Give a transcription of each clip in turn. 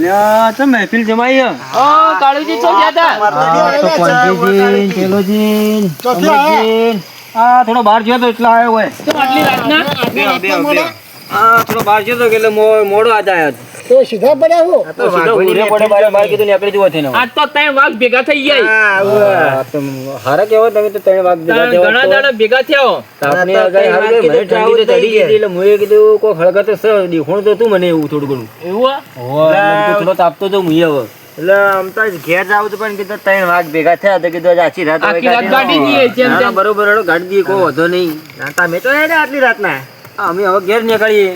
અલ્યા તો મહેફિલ જમાઈ ઓ કાળુજી તો ગયા આ થોડો બહાર ગયો તો એટલે આવ્યો હોય તો આટલી રાતના થોડો બહાર ગયો તો એટલે મોડો આજ આવ્યો તો સીધા પડ્યા હો તો સીધો ઘૂરે પડે બહાર કીધું નીકળી જવો થઈને આજ તો ત્રણ વાઘ ભેગા થઈ ગયા હારા કેવો તમે તો ત્રણ વાગ ઘણા દાડા ભેગા થયા આપણે મને ઠંડી તો ચડી ગઈ એટલે મુએ કીધું કોઈ હળગત છે દીખું તો તું મને એવું થોડું ઘણું એવું થોડો તાપતો તો મુએ હવે એટલે આમ તો ઘેર જાવ તો પણ કીધું ત્રણ વાગ ભેગા થયા તો કીધું આખી રાત ગાડી દઈએ જેમ તેમ બરોબર હેડો ગાડી દઈએ કોઈ વધો નહીં તમે તો આટલી રાતના અમે હવે ઘેર નીકળીએ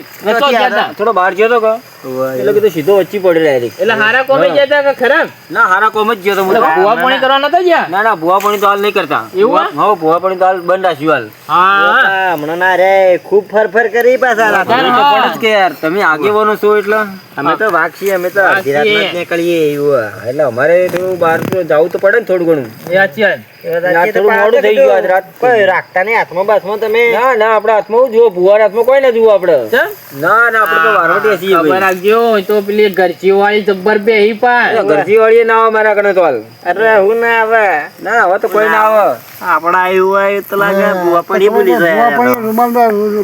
થોડો બહાર ગયો તો એટલે કીધું સીધો વચ્ચી પડે ડાયરેક્ટ એટલે હારા કોમે ગયા હતા ખરાબ ના હારા કોમ જ ગયો તો ભૂવા પાણી કરવા નતા ગયા ના ના ભૂવા પાણી તો હાલ નહીં કરતા એવું હા ભૂવા પાણી તો હાલ બંધ રાખ્યું હાલ હા હમણાં ના રે ખૂબ ફરફર કરી પાછા કે યાર તમે આગેવાનો છો એટલે અમે તો વાઘ છીએ અમે તો અડધી રાતના જ નીકળીએ એવું એટલે અમારે થોડું બહાર તો જવું તો પડે ને થોડું ઘણું થોડું મોડું થઈ ગયું આજ રાત રાખતા નહીં હાથમાં બાથમાં તમે ના ના આપડા હાથમાં જુઓ ભૂવા હાથમાં કોઈ ના જુઓ આપડે ના ના આપડે તો વારોટિયા છીએ રાખજો તો પેલી ઘરચી વાળી જબ્બર બે ઘરચી વાળી ના આવે મારા કને તો હાલ અરે હું ના આવે ના હવે તો કોઈ ના આવે આપડા આવ્યું હોય તો લાગે ભૂવા પડી બોલી જાય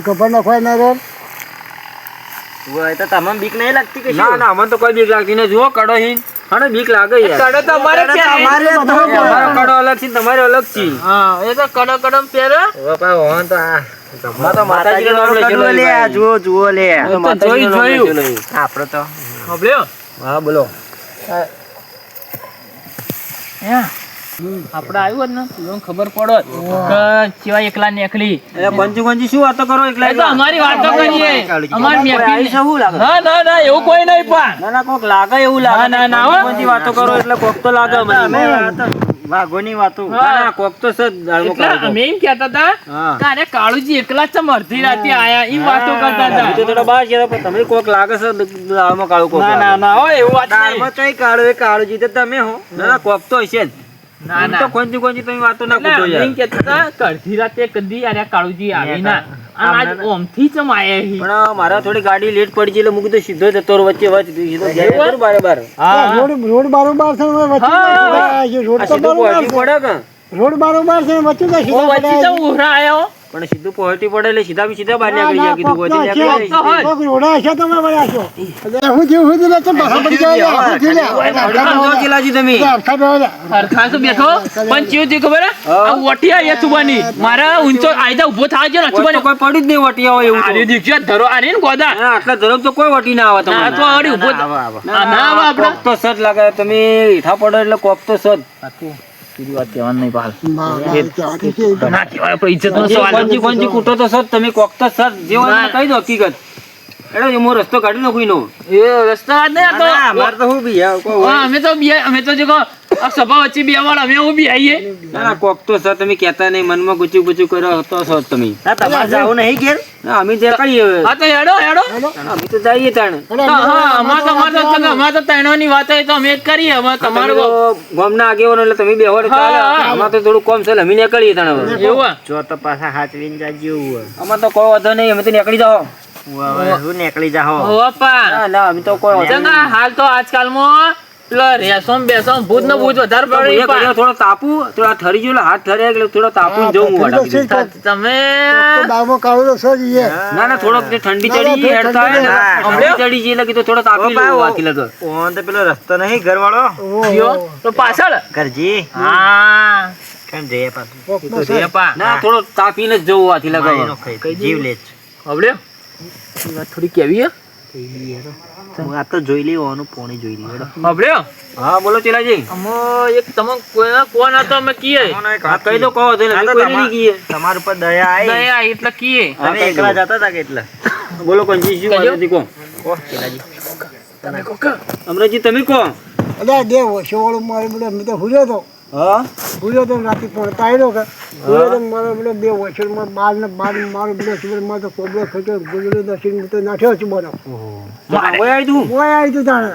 ખબર ના ખોય ના રોડ તો તમને બીક નહીં લાગતી કે ના ના મને તો કોઈ બીક લાગતી નહીં જુઓ કડો હી હા બીક લાગે યાર કડો તો અમારે અમારો કડો અલગ છે તમારો અલગ છે હા એ તો કડો કડમ પહેરે બાપા હોન તો આ માતાજી નો નામ લે જુઓ જુઓ લે જોયું આપડે તો સાંભળ્યો હા બોલો આપડે આવ્યું ને તો ખબર પડો કેવા એકલા નીકળી ગંજી ગંજી શું વાતો કરો એકલા તો અમારી વાતો કરીએ અમારી મેપી શું લાગે ના ના એવું કોઈ નહીં પણ ના ના કોક લાગે એવું લાગે ના ના ગંજી વાતો કરો એટલે કોક તો લાગે મને વાઘોની વાતો ના કોક તો સદ દાળમો એટલે અમે એમ કહેતા હતા કે અરે કાળુજી એકલા જ અડધી રાતે આયા ઈ વાતો કરતા હતા તો થોડા બહાર ગયા પણ તમે કોક લાગે છે દાળમો કાળું કોક ના ના ના હો એવું વાત દાળમો તોય કાળું એ કાળુજી તો તમે હો ના કોક તો હશે જ ના ના તો કોંજી કોંજી તમે વાતો ના પૂછો યાર એમ કહેતા હતા કે અડધી રાતે કદી અરે કાળુજી આવી ના આજ ઓમથી જ આયા હી પણ મારા થોડી ગાડી લેટ પડી ગઈ એટલે મૂકી તો સીધો જતો વચ્ચે સીધો જાય બરાબર રોડ બારોબાર છે રોડ તો પડે કે રોડ બારોબાર છે વચ્ચે તો વચ્ચે તો ઉહરા આયો પણ સીધું પહોંચી પડે એટલે સીધા બહાર નીકળી ગયા કીધું પહોંચી નીકળી રોડા છે તમે બળ્યા છો હું જીવ તો બહાર પડી ગયેલા તમે હરખા તો બેઠો પણ ચિયો તે ખબર આ વટિયા એ સુબાની મારા ઊંચો આયદા ઉભો થાવ છે ને સુબાની કોઈ પડ્યું જ નહીં વટિયા હોય એવું અરે દીક્ષા ધરો અરે ને ગોદા આટલા ધરમ તો કોઈ વટી ના આવે તમને આ તો અરે ઉભો ના આવે આપણે તો સદ લાગે તમે ઈઠા પડો એટલે કોક તો સદ સીધી વાત કહેવાનું નહીં પાલ ના ના કહેવાય આપણે ઇજ્જતનો સવાલ કોંજી કૂટો તો સદ તમે કોક તો સદ જેવો કહી દો હકીકત એડો હું રસ્તો કાઢી નાખું નો એ રસ્તો વાત નહીં આ તો અમાર તો હું બી અમે તો જો આ સભા વચ્ચે બે વાળ અમે હું બી આવીએ ના કોક તો સર તમે કહેતા નહીં મનમાં ગુચું ગુચું કરો તો સર તમે તમારે જાવ નહીં ઘેર ના અમે જે કરીએ હા તો હેડો અમે તો જઈએ તાણ અમાર તો તૈણોની વાત હોય તો અમે જ કરીએ અમે તમારું ગામના આગેવાનો એટલે તમે બેહો અમાર તો થોડું કોમ છે અમે નીકળીએ તાણ હવે એવું જો તો પાછા હાચવીને જાજો અમાર તો કોઈ વધો નહીં અમે તો નીકળી જાઓ હું નીકળી જાઓ ઓપા ના અમે તો કોઈ હાલ તો આજકાલમાં રેસમ બેસમ ભૂત નો ભૂત વધારે પડી થોડો તાપુ થોડા ઠરી ગયો હાથ ઠરે એટલે થોડો તાપુ જવું તમે દાવો કાળો તો સર ના ના થોડો ઠંડી ચડી હેડતા ઠંડી ચડી ગઈ એટલે થોડો તાપી વાતી લાગે ઓન તો પેલો રસ્તો નહીં ઘર વાળો તો પાછળ ઘરજી હા કેમ જઈએ પાછું તો જઈએ પા ના થોડો તાપીને જ જવું વાતી લાગે જીવ લે હબળ્યો વાત થોડી કેવી હું આ તો જોઈ લી ઓનું પોણી જોઈ લી હબળ્યો હા બોલો ચેલાજી અમો એક તમે કોણ હતો અમે કીએ કઈ દો કહો તો કોઈ નહીં કીએ તમાર ઉપર દયા આવી એટલે કીએ તમે એકલા જતા હતા કે એટલે બોલો કોંજી શું વાત હતી કો ચેલાજી તમે કો અમરજી તમે કો અલા દેવ શોળ મારે બોલે મે તો હુલ્યો તો હા હુલ્યો તો રાતી પણ તાયરો કે હુલ્યો તો મારે બોલે બે વછર માં બાર મારો બોલે સુબર માં તો કોબળો ખટો ગુજરે દશિન તો નાઠ્યો છે બોનો ઓય આવી તું ઓય આવી તું તાણે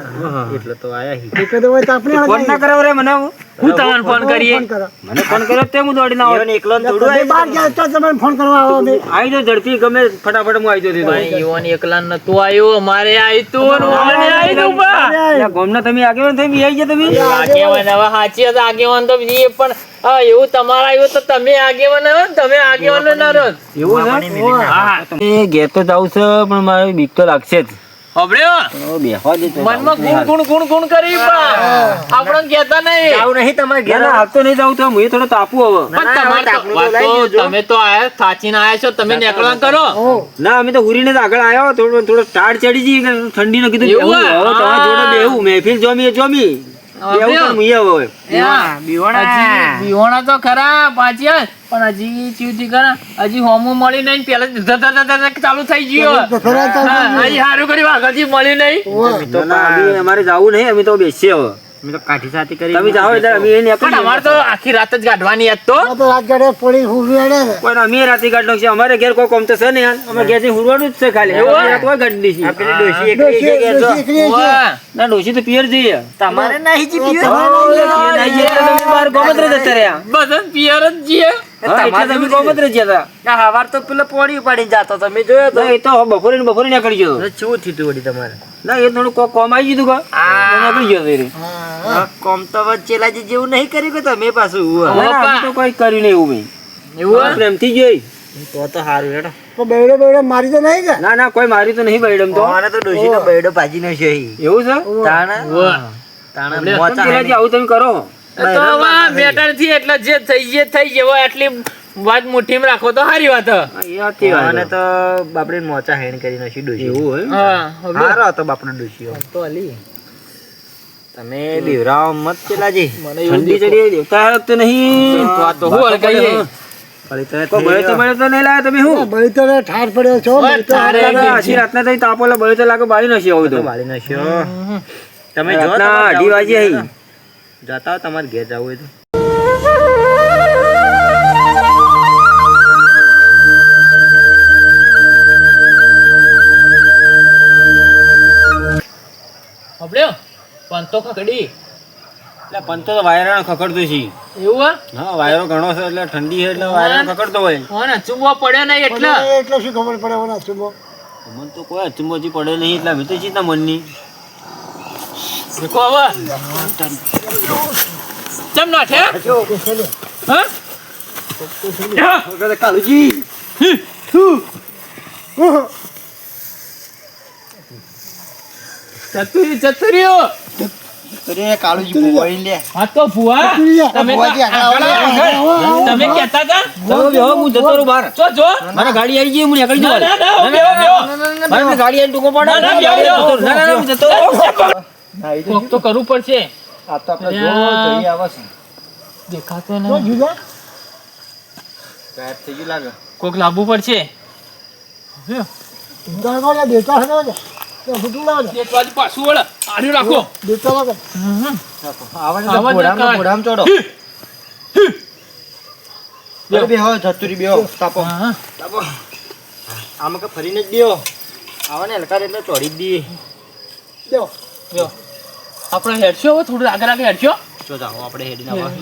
એટલે તો આયા હી કે તો હોય તો આપણે ફોન ના કરાવ રે મને હું તમને ફોન કરીએ ફોન કરો. મને ફોન કર્યો તે હું દોડીને આવો એકલો થોડું તમે બહાર ગયા તો તમને ફોન કરવા આવો અમે. આવી જો ઝડપી ગમે ફટાફટ હું આવી જતી ભાઈ ઈવોન એકલા નતું આવ્યું અમારે આવ્યું તું ને ઓમને આવ્યું બા ગોમના તમે આગેવાન થઈ આવી ગયા તમે આગેવાન હવે સાચી હતા આગેવાન તો બીજી પણ હા એવું તમારા આવ્યું તો તમે આગેવાન આવ્યો ને તમે આગેવાન ના રહો એવું છે હા એ ઘેર તો જાઉં છે પણ મારે બીક તો લાગશે જ હબળ્યો બેહવા દે તો મનમાં ગુણ કરી પણ આપણને કહેતા નહીં જાવું નહીં તમારે ઘેર હાલ તો નહીં જાઉં તો હું થોડો તાપું હવે પણ તમારે તો વાત તો તમે તો આયા થાચીને આયા છો તમે નીકળવા કરો ના અમે તો હુરીને જ આગળ આવ્યો થોડો સ્ટાર્ટ ચડી જઈ ઠંડી નો કીધું એવું બેહવું. હવે તમારા જોડે બેહવું મહેફિલ જોમી બેહવું તો મુઈએ હવે બીવોણા તો ખરા પાછી પણ હજી ચીવથી ખરા હજી હોમું મળી નહીં પેલા ધધધધધ ચાલુ થઈ ગયું તો ખરા તો હજી સારું કર્યું આગળથી મળી નહીં તો અમારે જાવું નહીં અમે તો બેસીએ હવે અમે તો કાઠી સાથી કરી તમે જાઓ એટલે અમે એને પણ અમારે તો આખી રાત જ કાઢવાની આજ તો આ તો રાજગાડે પડી ઊભી અડે ને. પણ અમે રાતે કાઢ નાખશે અમારે ઘેર કોઈ કોમ તો છે નહીં હાલ અમારે ઘેર હુરવાનું જ છે ખાલી એવું? અમે રાત કોઈ કાઢી દઈશું. પેલી ડોશી એકલી ડોશી- છે ઘેર તો. ડોશી એકલી છે. વાહ. ના ડોશી તો પિયર જઈએ તમારે નહીં જી પીવે? પિયર નહીં જઈએ એટલે તમે બહાર ગોમત્રે જતા રહ્યા. બધા પિયર જ છીએ હા, એટલે તમે ગોમત્રે જ જતા. આ હવાર તો પેલો પોણી ઉપાડીને જાતો તમે જોયો તો ના, એ તો બપોરે ને બપોરે નીકળી ગયો શું થયું તું વળી તમારે ના એ થોડું કોમ આવી ગયું તું નીકળી ગયો તો એ. હા, કોમ તો વચ્ચેલાજી જેવું નહીં કર્યું કે તમે પાછું ના, ના, અમે તો કોઈ કર્યું નહીં એવું ભાઈ. એવું પ્રેમથી જોઈ તો તો સારું હેડો તો બેડો મારી તો નહીં કે ના ના કોઈ માર્યું તો નહીં ભાઈ તો અમારે તો ડોશીનો બૈડો ભાજીનો છે ઈ. એવું છે તાણે વાહ. તાણે આપણે મોચા પણ પેલાજી આવું તમે કરો તો હવે બેટર થી એટલે જે થઈ જવો એટલી વાત મુઠ્ઠીમાં રાખો તો સારી વાત હા, એ સાચી વાત અને છે. તો બાપડે મોચા હેણ કરી નાખી ડોશી એવું હોય હા હારો હતો બાપડો ડોશીઓ તો અલી તમે બીવરાવ મત પેલાજી મને એવું ઠંડી ચડી દેવતા હાલત તો નહીં તો આ તો હું અડકાઈએ ફરી તો કોઈ બળે તો નહીં લાયા તમે શું બળી તો ઠાર પડ્યો છો ઓય, બળી તો ઠાર. રાતના આછી રાતના થઈ તાપો એટલે બળે તો લાગે બાળી નાખી આવું તો વાળી નાખ્યો તમે જો રાતના તમારે 2:30 વાગે જવું આવી. હોય તો જતા હો તમારે ઘેર જવું હોય તો હબળ્યો પણ તો ખકડી એટલે પંતો તો વાયરાનો ખખડતો છે એવું હા વાયરો ઘણો છે એટલે ઠંડી છે એટલે વાયરાનો ખખડતો હોય હો ને ચૂમવો પડ્યો નહીં એટલે એટલે શું ખબર પડે ઓના સુબો મને તો કોઈ અચંબોજી પડે નહીં એટલે અમે તો ચિંતા મનની દેખો હવે ચમ ના છે હા કાલુજી ચતુર્યો અરે કાળુજી બોઈ લે હા તો ભુવા તમે તો તમે કહેતા હતા ચાલો બેહો હું જતો રહું બહાર જો મારા ગાડી આવી ગઈ હું નીકળી ના જાઉં ના ના બેહો, બેહો. મારે તો ગાડી આવીને ટૂંકો પડે ના, ના, ગાડી બેહો, આવીને ના ના હું જતો રહું કોક તો કરવું પડશે આ તો આપણે જો જઈ આવે છે દેખાતો તો નહીં જુદા ગાયબ થઈ ગયું લાગે કોક લાવવું પડશે જુદા કોને દેતા હતો ને તો ફૂટું લાવે એક બાજુ પાછું વળે આડું રાખો દેતા લાગે આવે ને આવા તો જ ઘોડામાં કાંઈ. ઘોડામાં ચડો બેહો બેહો જતુરી બેહો તાપો હા આમાં કે ફરીને જ બેહો આવે ને હલકાર એટલે ચોડી જ દઈએ દેવો જો આપણે હેડશો હવે થોડું આગળ આગળ હેડશો જો જાઓ આપણે હેડીને આવા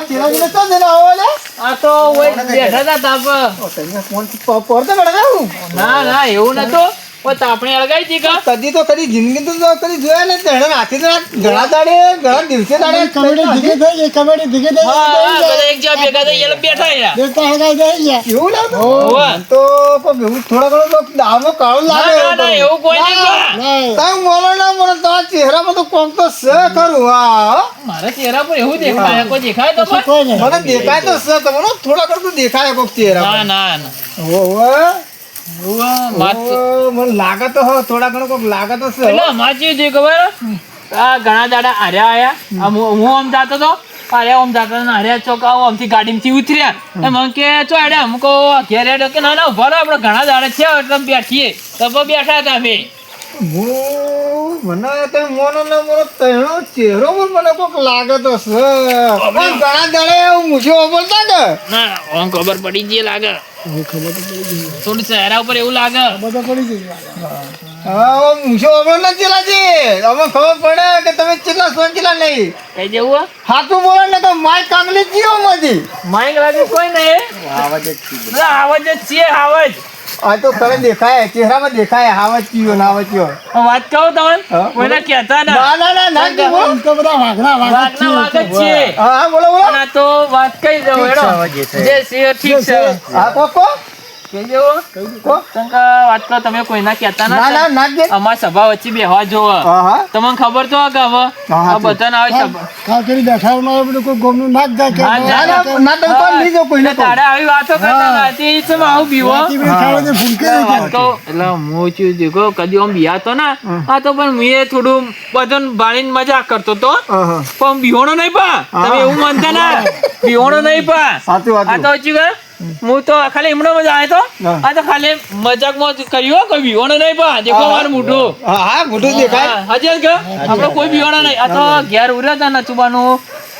તેરા તો દેના આવો લે આ તો ઓય બેઠા હતા તાપ તને ફોન પડતો પડે ના ના એવું નતું પણ તાપણી અળગાઈ હતી કા કદી તો કદી જિંદગી તો કદી જોયા ને તેણે રાતે તો ઘણા દાડે ઘણા દિવસે દાડે કમેડી ભીગે થઈ ગઈ કમેડી ભીગે થઈ હા બધા એક જગ્યા ભેગા થઈ એટલે બેઠા રહ્યા દેતા હગાઈ થઈ ગયા એવું લાગે હોવે. તો કોક એવું થોડા ઘણો તો દામો કાળો ના લાગે ના ના એવું કોઈ નહીં બા. નહીં તાવ મોલો ના મોલો તમારા ચહેરામાં તો કોક તો છે ખરું હા મારા ચહેરા પર એવું દેખાય કોઈ દેખાય તો પણ? કોઈ નહીં મને દેખાય તો છે તમારો થોડા ઘણો તો દેખાય કોક ચહેરા ના ના ના ઓવે હોવે, વાત તો- મને લાગે તો હો થોડા ઘણો કોક લાગે તો છે એટલે અમારે કેવું થયું ખબર આ ઘણા દાડા હાર્યા આયા આમ હું આમ જાતો તો હાર્યા આમ જાતો ને હાર્યા ચોક આવો આમથી ગાડીમાંથી ઉતર્યા તો મને કે ચો હેડે અમુકો ઘેર હેડ્યો કે ના ના ઉભા રહો આપણે ઘણા દાડા છે એટલે અમે બેઠીએ તો પછી બેઠા હતા અમે મને તો મોનો ના મોનો તેનો ચહેરો પણ મને કોક લાગે તો છે પણ ઘણા દાડે એવું મૂછો બોલતા કે ના આમ ખબર પડી ગઈ લાગે થોડું ચહેરા ઉપર એવું લાગે બધા પડી ગઈ હા મૂછો આપણે ના ચેલાજી અમે ખબર પડે કે તમે ચેલા સોન ચેલા નહીં કઈ જેવું હાથું બોલે ને તો માય કાંગલી જીઓ માંથી માઇક લાગે કોઈ નહીં આવાજ જ છે આવાજ આ તો તને દેખાય ચહેરામાં દેખાય હાવત ચીયો ના આવત ચીયો વાત કહું તમને હા? કોઈને કહેતા ના ના ના ના ના જી બોલો તો બધા વાઘના વાઘ વાતના વાત જ છે હા હા બોલો બોલો પણ આ તો વાત કહી દઉં હેડો જે છે ઠીક છે હા કોકો કઈ જેવું કો શંકા વાત તો તમે કોઈના કહેતા ના ના ના ના જે અમાર સભા વચ્ચે બેહવા જોવો હા હા તમને ખબર તો કે હવે હા, આ બધાને આવી સભા ખાતરી બેઠાડમાં બધું કોઈ ગોમનું નાક જાય કે ના, ના ના ના તમે કોણ નહીં જો કોઈને એટલે તારે આવી વાતો કરતા નથી છે આવું બીવો વાતી બધી ખાવા દે ફૂંકે એટલે નહીં વાત તો એટલે હું છું દેખો કદી આમ બિયાતો ના આ તો પણ મેં થોડું બધું બાળીને મજાક કરતો તો હા હા પણ બિહોણો નહીં પા તમે એવું માનતા ના બિહોણો નહીં પા સાચું આ સાચું તો હજી કે હું તો ખાલી એમનો મજા આવ્યો તો હા. આ તો ખાલી મજાકમાં જ કર્યું કોઈ બિહોણો નહીં પા દેખો મારું મોઢું હા હા મોટું દેખાય હા, હજી કે આપણે કોઈ બિહોણા નહીં આ તો ઘેર ઉર્યા હતા નચુબાનું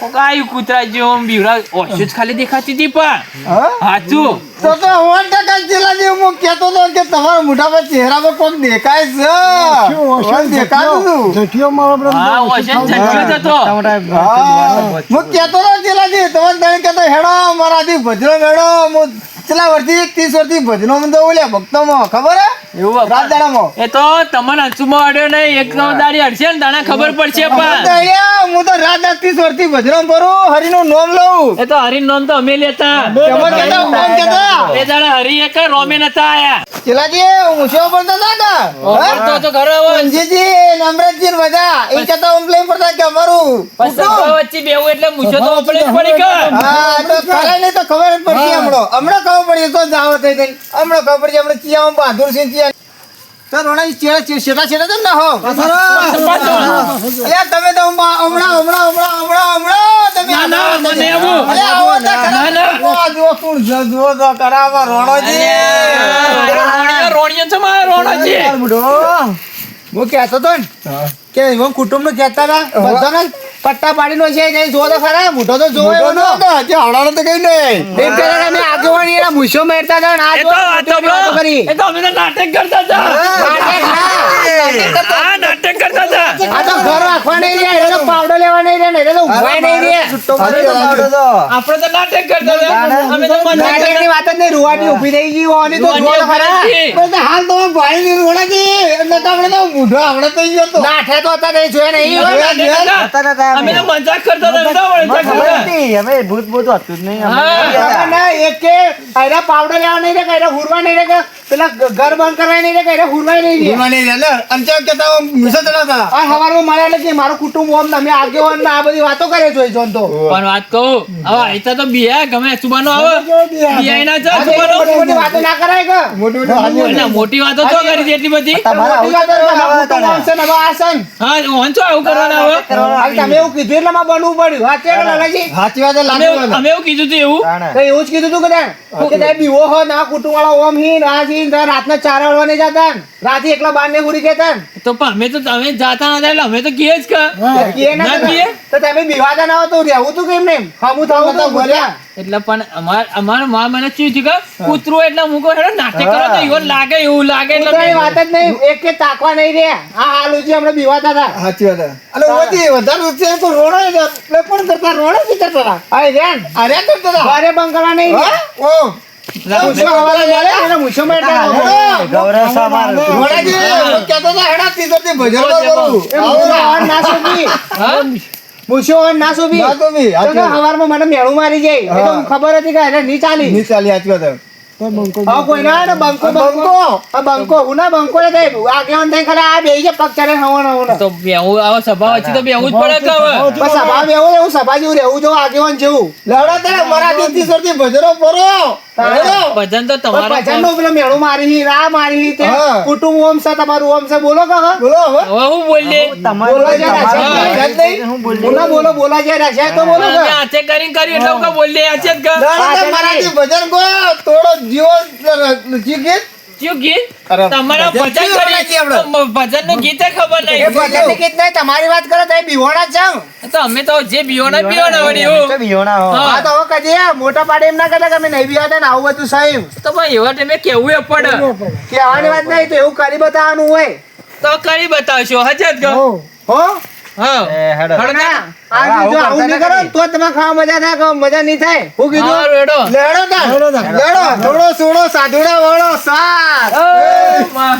કાયું કૂતરા જેવું બીવરા ઓછું જ ખાલી દેખાતી હતી પા હા હાચું તો 100% ચેલા જે હું કહેતો તો કે તમારા મોઢા પર ચહેરા પર કોક દેખાય છે કોણ દેખાતું હતું જઠિયો મારો બધો હા ઓશન જગ્યો જ હતો હા, હું કહેતો તો ચેલા જે તમારે તને કહેતો હેડો મારાથી ભજનો મેળો હું ચેલા વર્ષથી 30 વર્ષથી ભજનો માં તો ઓલ્યા ભક્તોમાં ખબર હે એવું રાત દાડામાં એ તો તમને અંશુમાં અડ્યો નહીં એક દાડી અડશે ને તાણે ખબર પડશે હું તો પણ અહીંયા હું તો રાત 30 વર્ષથી ભજનો કરું હરિનું નામ લઉં એ તો હરિનું નામ તો અમે લેતા એમાં કહેતા કોણ કહેતા એ દાડે હરી એક રોમે નતા આયા ચેલાજી હું શું બોલતો હતા તો તો ઘરે હોય અંજીજી નમ્રતજી ને બધા એ કહેતા ઓમ્પ્લેન પડતા કે અમારું પછી સભા વચ્ચે બેવું એટલે મૂછો તો આપણે જ પડી ગયો હા તો ખરા નહીં તો ખબર જ પડશે હમણાં ખબર પડી તો જાવ થઈ ગઈ હમણાં ખબર પડી આપણે ચિયા બહાદુર સિંહ ચિયા તો રોણા ચેડા છેડા છેડા તો ના હો અલ્યા તમે તો હમણાં તમે ના, ના, મને આવું. અલ્યા આવો તો ખરા. ના, ના. આ જુઓ કોણ છે, જુઓ તો કરાવા રોણોજી રોણીઓ છે મારા રોણાજી હું કહેતો તો ને કે એવો કુટુંબ નું કહેતા હતા બધાને પટ્ટા પાડી નો છે જઈ જો તો ખરા મોટો તો જોવો એવો નો હજી હવડાનો તો કઈ નહીં એક પેલા અમે આગેવાણી એના મૂછો મારતા હતા ને આ એ જો તો વાતો વાતો કરી એ તો અમે તો નાટક કરતા હતા હા નાટક કરતા હતા આ તો ઘર રાખવા નહીં રહ્યા એટલે તો પાવડો લેવા નહીં રહ્યા ને એટલે તો ઉભા નહીં રહ્યા આપણે તો નાટક કરતા હતા અમે તો મજાક નાટકની વાત જ નહીં રૂવાટી ઊભી થઈ ગઈ હોવાની તો જો તો ખરા પણ તો હાલ તો ભાઈ ની રોણાજી એટલે તો આપણે તો મૂઢો આવડે થઈ ગયો તો નાઠે તો હતા નહીં જોયા નહીં અમે તો મજાક કરતા હતા મજાક કરતા હા ના એક કે આયરા પાવડર લેવા નહીં રે કઈરા હુરવા નહીં રે કે પેલા ઘર બંધ કરવા નહીં રે કઈરા હુરવા નહીં રે અંચા કેતા મિસો ચડાતા આ હવારમાં મારે એટલે કે મારું કુટુંબ ઓમ તમે આગેવાન ને આ બધી વાતો કરે છો જોન તો પણ વાત કહું હવે આઈતા તો બિયા ગમે સુબાનો આવે બિયા ના છે સુબાનો મોટી વાતો ના કરાય કે ના, મોટી વાતો તો કરી હતી એટલી બધી મોટી વાતો તમારા કુટુંબ આમ છે ને હવે આ છે ને. હા વાંચો આવું કરવાના હવે હવે તમે એવું કીધું એટલે માં બનવું પડ્યું વાત છે કે લાલાજી સાચી વાત અમે એવું કીધું હતું એવું તો એવું જ કીધું તું કદાચ કે તમે બીવો હો ના કુટુંબ વાળા ઓમ હી ના જી રાતના 4 વાળવા નહીં જતા રાતે એકલા બાર ને ગુડી કેતા તો પણ અમે તો તમે જાતા નતા એટલે અમે તો કીએ જ કે ના ના કીએ તો તમે બીવાતા ના હો તો રહેવું તું કેમ નહીં હમું થવું તો બોલ્યા એટલે પણ અમાર માં મને શું છે કે કૂતરું એટલે મૂકો હેડો નાટક કરો તો એવું લાગે એટલે કઈ વાત જ નહીં એક કે તાકવા નહીં રહ્યા આ હાલ ઉજી આપણે બીવાતા હતા સાચી વાત અલે ઓજી વધારે છે તો રોણો એટલે પણ કરતા રોણો જ કરતા હતા અરે રેન અરે કરતા હતા ઘરે બંધ કરવા નહીં ઓ મૂછો હવારે મળે એને મૂછો મેળતા ગૌરવ સામાર રોણાજી કહેતો તો હેડા તીસરથી ભજન કરું ના સોપી હા મૂછો ના સોપી ના તો બી તો હવારમાં મને મેળું મારી જાય એ તો ખબર હતી કે એને નહીં ચાલી ની ચાલી સાચી વાત હા કોઈ ના ને બંકો આ બંકો હું ના બંકો ને થાય આગેવાન થઈ ખરા આ બેહી પગ ચાલે હવણ તો બેહું આવો સભા વચ્ચે તો બેહું જ પડે કે હવે બસ સભા બેવું એવું સભા જેવું રહેવું જો આગેવાન જેવું લવડા તારે મરાઠી તીસરથી ભજનો પરો ભજન તો તમારા ભજન નું પેલો મેળું મારી આ મારી તે હા. કુટુંબ ઓમ છે તમારું ઓમ છે બોલો કે બોલો હવે હવે હું બોલીએ બોલા જાય બોલો બોલા જાય રાશિયા તો બોલો અમે કે હાથે કરીને કર્યું એટલે હું કહું બોલીએ હાથે જ કર લવડા મરાઠી ભજન કો થોડો જીવો જીગીત શું ગીત અરે, તમારા ભજન ભજન કેવું લાગે આપણે? ભજન નું ગીત ખબર એ નહીં ભજન ની કીટ નહીં તમારી વાત કરો તો બીહોણા જાવ તો અમે તો જે બીઓના વળી એવું હા હા તો હવે કદી આ મોટા પાડે એમ ના કહેતા કે અમે નહીં બીવાતા ને આવું બધું સાહેબ તો પણ એવા ટાઈમે કેવું એ પડે કહેવાની વાત નહીં તો એવું કરી બતાવવાનું હોય તો કરી બતાવશો હજત ગો હો. હો હા હેડો હળો તાણ. આ જો આવું નહીં કરો ને તો જ તમારે ખાવા મજા થાય કે મજા નહીં થાય હું કીધું હારું, હેડો. લેડો તાર હેડો તાર. લેડો થોડો સોડો સાધુડા વળો સાત માં